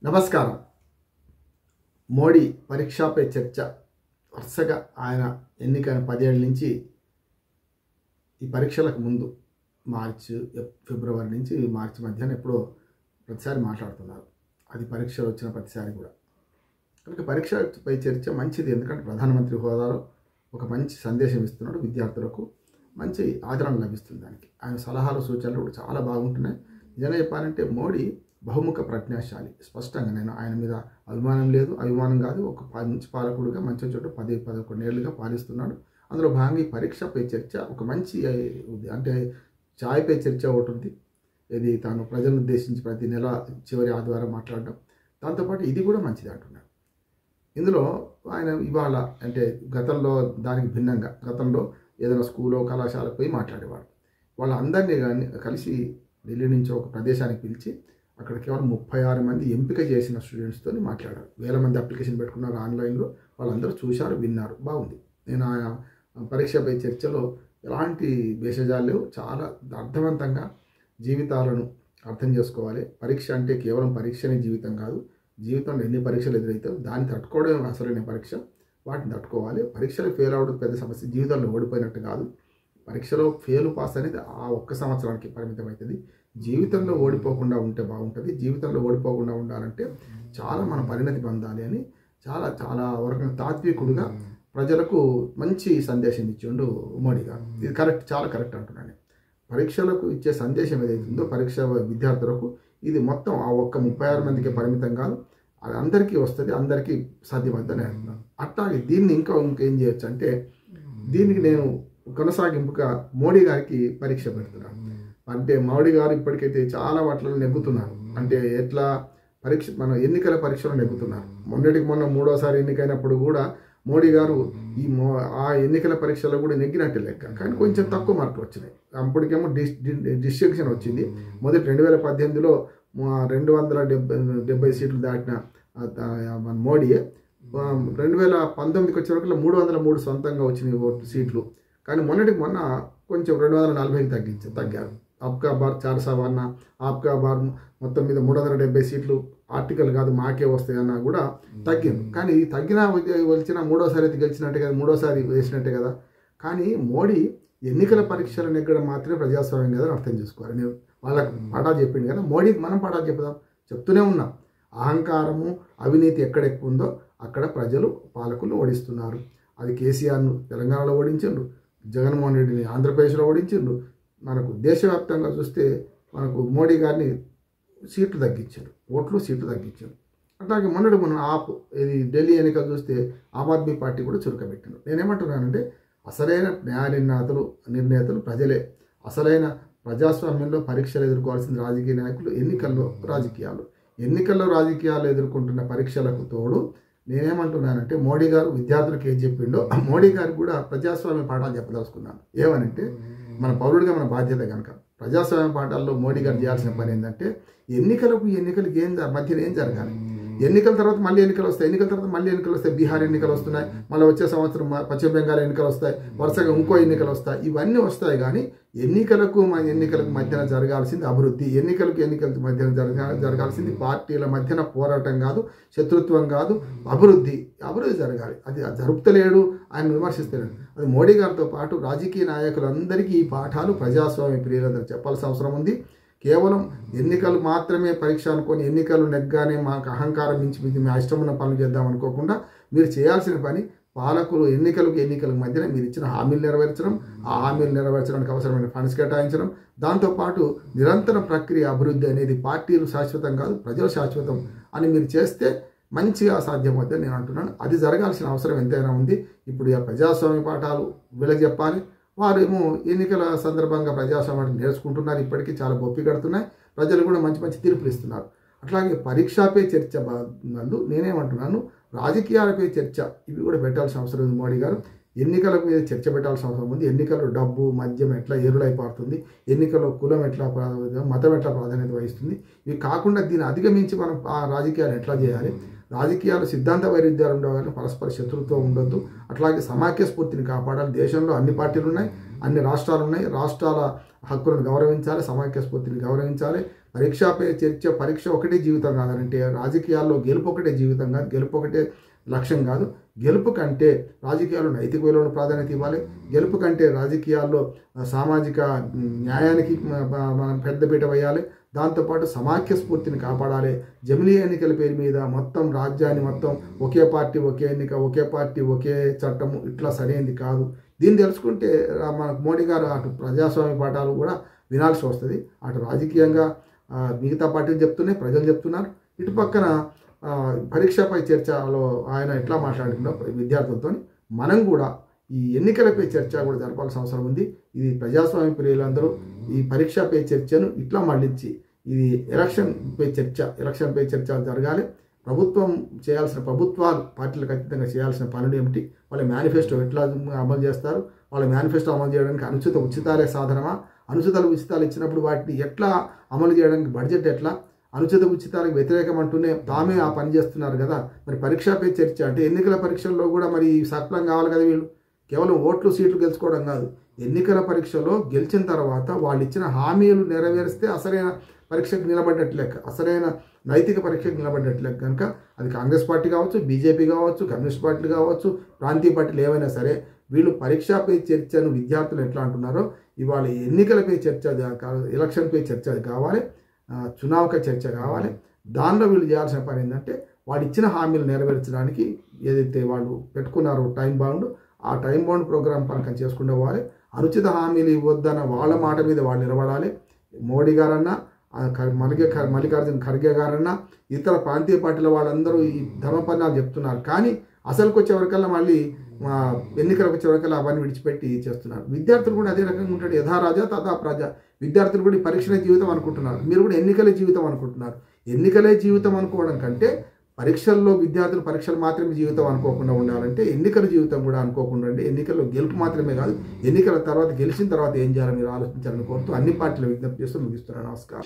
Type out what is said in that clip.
నమస్కారం. మోడీ పరీక్షపై చర్చ వరుసగా ఆయన ఎన్నికైన 10 ఏళ్ల నుంచి ఈ పరీక్షలకు ముందు ఫిబ్రవరి నుంచి మార్చి మధ్యాహ్నం ఎప్పుడో ప్రతిసారి మాట్లాడుతున్నారు. అది పరీక్షలు వచ్చిన ప్రతిసారి కూడా. కనుక పరీక్షపై చర్చ మంచిది, ఎందుకంటే ప్రధానమంత్రి హోదాలో ఒక మంచి సందేశం ఇస్తున్నాడు. విద్యార్థులకు మంచి ఆదరణ లభిస్తుంది. దానికి ఆయన సలహాలు సూచనలు కూడా చాలా బాగుంటున్నాయి. నిజంగా చెప్పాలంటే మోడీ బహుముఖ ప్రజ్ఞాశాలి. స్పష్టంగా నేను ఆయన మీద అభిమానం లేదు, అభిమానం కాదు, ఒక మంచి పాలకుడుగా మంచి చోట 10-11 ఏళ్ళుగా పాలిస్తున్నాడు. అందులో భాగంగా ఈ పరీక్షపై చర్చ ఒక మంచి అంటే ఛాయ్పై చర్చ ఒకటి ఉంది. ఇది తాను ప్రజలను ఉద్దేశించి ప్రతి నెల చివరి ఆదివారం మాట్లాడడం. దాంతోపాటు ఇది కూడా మంచిది అంటున్నాడు. ఇందులో ఆయన ఇవాళ అంటే గతంలో దానికి భిన్నంగా గతంలో ఏదైనా స్కూలో కళాశాలకు పోయి మాట్లాడేవాడు. వాళ్ళందరినీ కానీ కలిసి ఢిల్లీ నుంచి ఒక ప్రదేశానికి పిలిచి అక్కడ కేవలం 36 మంది ఎంపిక చేసిన స్టూడెంట్స్తో మాట్లాడారు. వేల మంది అప్లికేషన్ పెట్టుకున్నారు ఆన్లైన్లో. వాళ్ళందరూ చూశారు, విన్నారు, బాగుంది. నేను ఆయన పరీక్షపై చర్చలో ఎలాంటి భేషజాలు లేవు. చాలా అర్థవంతంగా జీవితాలను అర్థం చేసుకోవాలి. పరీక్ష అంటే కేవలం పరీక్షనే జీవితం కాదు. జీవితంలో ఎన్ని పరీక్షలు ఎదురైతే దాన్ని తట్టుకోవడం అసలైన పరీక్ష. వాటిని తట్టుకోవాలి. పరీక్షలు ఫెయిల్ అవ్వడం పెద్ద సమస్య. జీవితంలో ఓడిపోయినట్టు కాదు. పరీక్షలో ఫెయిల్ పాస్ అనేది ఆ ఒక్క సంవత్సరానికి పరిమితం అవుతుంది. జీవితంలో ఓడిపోకుండా ఉంటే బాగుంటుంది. జీవితంలో ఓడిపోకుండా ఉండాలంటే చాలా మన పరిణతి పొందాలి అని చాలా చాలా వరకు తాత్వికుడుగా ప్రజలకు మంచి సందేశం ఇచ్చిండు మోడీ గారు. ఇది కరెక్ట్, చాలా కరెక్ట్ అంటున్నాను. పరీక్షలకు ఇచ్చే సందేశం ఏదైతుందో పరీక్ష విద్యార్థులకు ఇది మొత్తం ఆ ఒక్క 36 మందికి పరిమితం కాదు, అది అందరికీ వస్తుంది, అందరికీ సాధ్యమవుతుందని అంటున్నాను. అట్లాగే దీన్ని ఇంకేం చేయొచ్చు అంటే దీనికి నేను కొనసాగింపుగా మోడీ గారికి పరీక్ష పెడుతున్నాను. అంటే మోడీ గారు ఇప్పటికైతే చాలా వాటిలో నెగ్గుతున్నారు. అంటే ఎట్లా మన ఎన్నికల పరీక్షలో నెగ్గుతున్నారు. మొన్న 3వసారి ఎన్నికైనప్పుడు కూడా మోడీ గారు ఆ ఎన్నికల పరీక్షలో కూడా నెగ్గినట్టు లెక్క. కానీ కొంచెం తక్కువ మార్కులు వచ్చినాయి. అప్పటికేమో డిస్టింక్షన్ వచ్చింది. మొదటి 2018లో 270 సీట్లు దాటిన మోడీ 2019కి వచ్చే వరకు 303 సొంతంగా వచ్చినాయి సీట్లు. కానీ మొన్న కొంచెం 240కి తగ్గారు. ఆప్కా బార్ 400 అన్న, ఆప్కా బార్ మొత్తం మీద 370 సీట్లు ఆర్టికల్ కాదు మాకే వస్తాయన్నా కూడా తగ్గింది. కానీ తగ్గినా వచ్చిన 3వసారి అయితే గెలిచినట్టే కదా, 3వసారి వేసినట్టే కదా. కానీ మోడీ ఎన్నికల పరీక్షలు నెగ్గడం మాత్రమే ప్రజాస్వామ్యం కదా అర్థం చేసుకోవాలి. నేను వాళ్ళకు పాఠాలు చెప్పింది కదా, మోడీకి మనం పాఠాలు చెప్తూనే ఉన్నాం. అహంకారము అవినీతి ఎక్కడ ఎక్కువ ఉందో అక్కడ ప్రజలు పాలకులు ఓడిస్తున్నారు. అది కేసీఆర్ను తెలంగాణలో ఓడించిండ్రు, జగన్మోహన్ రెడ్డిని ఆంధ్రప్రదేశ్లో ఓడించిండ్రు. మనకు దేశవ్యాప్తంగా చూస్తే మనకు మోడీ గారిని సీట్లు తగ్గించారు, సీట్లు తగ్గించారు. అట్లాగే మొన్న ఇది ఢిల్లీ ఎన్నికలు చూస్తే ఆమ్ ఆద్మీ పార్టీ కూడా చురుకబెట్టింది. నేనేమంటున్నానంటే అసలైన న్యాయ నిర్ణేతలు ప్రజలే. అసలైన ప్రజాస్వామ్యంలో పరీక్షలు ఎదుర్కోవాల్సిన రాజకీయ నాయకులు ఎన్నికల్లో రాజకీయాలు ఎదుర్కొంటున్న పరీక్షలకు తోడు నేనేమంటున్నానంటే మోడీ గారు విద్యార్థులకు ఏం చెప్పిండో మోడీ గారు కూడా ప్రజాస్వామ్య పాఠాలు చెప్పదలుచుకున్నాను. ఏమనంటే మన పౌరుడిగా మన బాధ్యత కనుక ప్రజాస్వామ్య పాఠాల్లో మోడీ గారు చేయాల్సిన పని ఏంటంటే ఎన్నికలకు మధ్యన ఏం జరగాలి. ఎన్నికల తర్వాత మళ్ళీ ఎన్నికలు వస్తాయి. బీహార్ ఎన్నికలు వస్తున్నాయి, మళ్ళీ వచ్చే సంవత్సరం పశ్చిమ బెంగాల్ ఎన్నికలు వస్తాయి, వరుసగా ఇంకో ఎన్నికలు వస్తాయి. ఇవన్నీ వస్తాయి. కానీ ఎన్నికలకు మధ్యన జరగాల్సింది అభివృద్ధి. ఎన్నికలకు మధ్యన జరగాల్సింది పార్టీల మధ్యన పోరాటం కాదు, శత్రుత్వం కాదు, అభివృద్ధి జరగాలి. అది జరుపుతలేడు, ఆయన విమర్శిస్తలేడు. అది మోడీ గారితో పాటు రాజకీయ నాయకులందరికీ ఈ పాఠాలు ప్రజాస్వామ్య ప్రియులందరూ చెప్పాల్సిన అవసరం ఉంది. కేవలం ఎన్నికలు మాత్రమే పరీక్ష అనుకొని ఎన్నికలు నెగ్గానే మాకు అహంకారం మించి మేము ఇష్టమున్న పనులు చేద్దాం అనుకోకుండా మీరు చేయాల్సిన పని పాలకులు ఎన్నికలకు మధ్యన మీరు ఇచ్చిన హామీలు నెరవేర్చడం, ఆ హామీలు నెరవేర్చడానికి అవసరమైన ఫండ్స్ కేటాయించడం, దాంతోపాటు నిరంతర ప్రక్రియ అభివృద్ధి అనేది పార్టీలు శాశ్వతం కాదు, ప్రజలు శాశ్వతం అని మీరు చేస్తే మంచిగా సాధ్యమవుతుంది నేను అంటున్నాను. అది జరగాల్సిన అవసరం ఎంతైనా ఉంది. ఇప్పుడు ఆ ప్రజాస్వామ్య పాఠాలు వీళ్ళకి చెప్పాలి. వారేమో ఎన్నికల సందర్భంగా ప్రజాస్వామ్యాన్ని నేర్చుకుంటున్నారు. ఇప్పటికీ చాలా బొప్పి కడుతున్నాయి. ప్రజలు కూడా మంచి తీర్పులు ఇస్తున్నారు. అట్లాగే పరీక్షపై చర్చ నందు నేనేమంటున్నాను, రాజకీయాలపై చర్చ ఇవి కూడా పెట్టాల్సిన అవసరం ఉంది. మోడీ గారు ఎన్నికల మీద చర్చ పెట్టాల్సిన అవసరం ఉంది. ఎన్నికల్లో డబ్బు మద్యం ఎట్లా ఏరులైపోతుంది, ఎన్నికల్లో కులం ఎట్లా మతం ఎట్లా ప్రాధాన్యత వహిస్తుంది, ఇవి కాకుండా దీన్ని అధిగమించి మనం ఆ రాజకీయాలు ఎట్లా చేయాలి. రాజకీయాలు సిద్ధాంత వైరుధ్యాలు ఉండవు, పరస్పర శత్రుత్వం ఉండొద్దు. అట్లాగే సమాఖ్య స్ఫూర్తిని కాపాడాలి. దేశంలో అన్ని పార్టీలు ఉన్నాయి, అన్ని రాష్ట్రాలు ఉన్నాయి. రాష్ట్రాల హక్కులను గౌరవించాలి, సమాఖ్య స్ఫూర్తిని గౌరవించాలి. పరీక్ష పే చర్చ, పరీక్ష ఒకటే జీవితం కాదంటే రాజకీయాల్లో గెలుపు ఒకటే జీవితం కాదు, గెలుపు ఒకటే లక్ష్యం కాదు. గెలుపు కంటే రాజకీయాల్లో నైతిక విలువలకు ప్రాధాన్యత ఇవ్వాలి. గెలుపు కంటే రాజకీయాల్లో సామాజిక న్యాయానికి మనం పెద్దపీట వేయాలి. దాంతోపాటు సమాఖ్య స్ఫూర్తిని కాపాడాలి. జమిలీ ఎన్నికల పేరు మీద మొత్తం రాజ్యాన్ని మొత్తం ఒకే పార్టీ ఒకే ఎన్నిక, ఒకే పార్టీ ఒకే చట్టము, ఇట్లా సరైనది కాదు. దీన్ని తెలుసుకుంటే మనకు మోడీ గారు అటు ప్రజాస్వామ్య పాఠాలు కూడా వినాల్సి వస్తుంది. అటు రాజకీయంగా మిగతా పార్టీలు చెప్తున్నాయి, ప్రజలు చెప్తున్నారు. ఇటు పక్కన పరీక్షపై చర్చలో ఆయన ఎట్లా మాట్లాడుతున్నారు విద్యార్థులతో, మనం కూడా ఈ ఎన్నికలపై చర్చ కూడా జరపాల్సిన అవసరం ఉంది. ఇది ప్రజాస్వామ్య ప్రియులందరూ ఈ పరీక్షపై చర్చను ఇట్లా మళ్ళించి ఇది ఎలక్షన్పై చర్చ జరగాలి. ప్రభుత్వాలు పార్టీలకు ఖచ్చితంగా చేయాల్సిన పనులు ఏమిటి, వాళ్ళ మేనిఫెస్టో ఎట్లా అమలు చేస్తారు, వాళ్ళ మేనిఫెస్టో అమలు చేయడానికి అనుచిత ఉచితాలే సాధనమా, ఉచితాలు ఇచ్చినప్పుడు వాటిని ఎట్లా అమలు చేయడానికి బడ్జెట్ ఎట్లా, అనుచిత ఉచితాలకు వ్యతిరేకం అంటూనే తామే ఆ పని చేస్తున్నారు కదా. మరి పరీక్షపై చర్చ అంటే ఎన్నికల పరీక్షల్లో కూడా మరి సఫలం కావాలి కదా. వీళ్ళు కేవలం ఓట్లు సీట్లు గెలుచుకోవడం కాదు, ఎన్నికల పరీక్షలో గెలిచిన తర్వాత వాళ్ళు ఇచ్చిన హామీలు నెరవేరిస్తే అసలైన పరీక్షకు నిలబడ్డట్టు లెక్క, అసలైన నైతిక పరీక్షకు నిలబడ్డట్టు లెక్క. కనుక అది కాంగ్రెస్ పార్టీ కావచ్చు, బీజేపీ కావచ్చు, కమ్యూనిస్ట్ పార్టీలు కావచ్చు, ప్రాంతీయ పార్టీలు ఏవైనా సరే, వీళ్ళు పరీక్షపై చర్చను విద్యార్థులు ఎట్లా అంటున్నారో ఇవాళ ఎన్నికలపై చర్చ, ఎలక్షన్పై చర్చ కావాలి, చునావక చర్చ కావాలి. దానిలో వీళ్ళు చేయాల్సిన పని ఏంటంటే వాడు ఇచ్చిన హామీలు నెరవేర్చడానికి ఏదైతే వాళ్ళు పెట్టుకున్నారో టైం బౌండ్, ఆ టైం బౌండ్ ప్రోగ్రాం పని చేసుకుంటూ పోవాలి. అనుచిత హామీలు ఇవ్వద్దన్న వాళ్ళ మాట మీద వాళ్ళు నిలబడాలి. మోడీ గారన్నా, మల్లికార్జున ఖర్గే గారన్నా, ఇతర ప్రాంతీయ పార్టీల వాళ్ళందరూ ఈ ధర్మపన్నాలు చెప్తున్నారు. కానీ అసలుకి వచ్చేవరకల్లా మళ్ళీ ఎన్నికలకు వచ్చేవరకల్లా అవన్నీ విడిచిపెట్టి చేస్తున్నారు. విద్యార్థులు కూడా అదే రకంగా ఉంటాడు, యథా రాజా తథా ప్రజ. విద్యార్థులు కూడా ఈ పరీక్షలే జీవితం అనుకుంటున్నారు, మీరు కూడా ఎన్నికలే జీవితం అనుకుంటున్నారు. ఎన్నికలే జీవితం అనుకోవడం కంటే పరీక్షల్లో విద్యార్థులు పరీక్షలు మాత్రమే జీవితం అనుకోకుండా ఉండాలంటే ఎన్నికల జీవితం కూడా అనుకోకుండా ఉండి, ఎన్నికల్లో గెలుపు మాత్రమే కాదు, ఎన్నికల తర్వాత గెలిచిన తర్వాత ఏం చేయాలో మీరు ఆలోచించాలని కోరుతూ అన్ని పార్టీలు విజ్ఞప్తి చేస్తూ ముగిస్తున్నాను. నమస్కారం.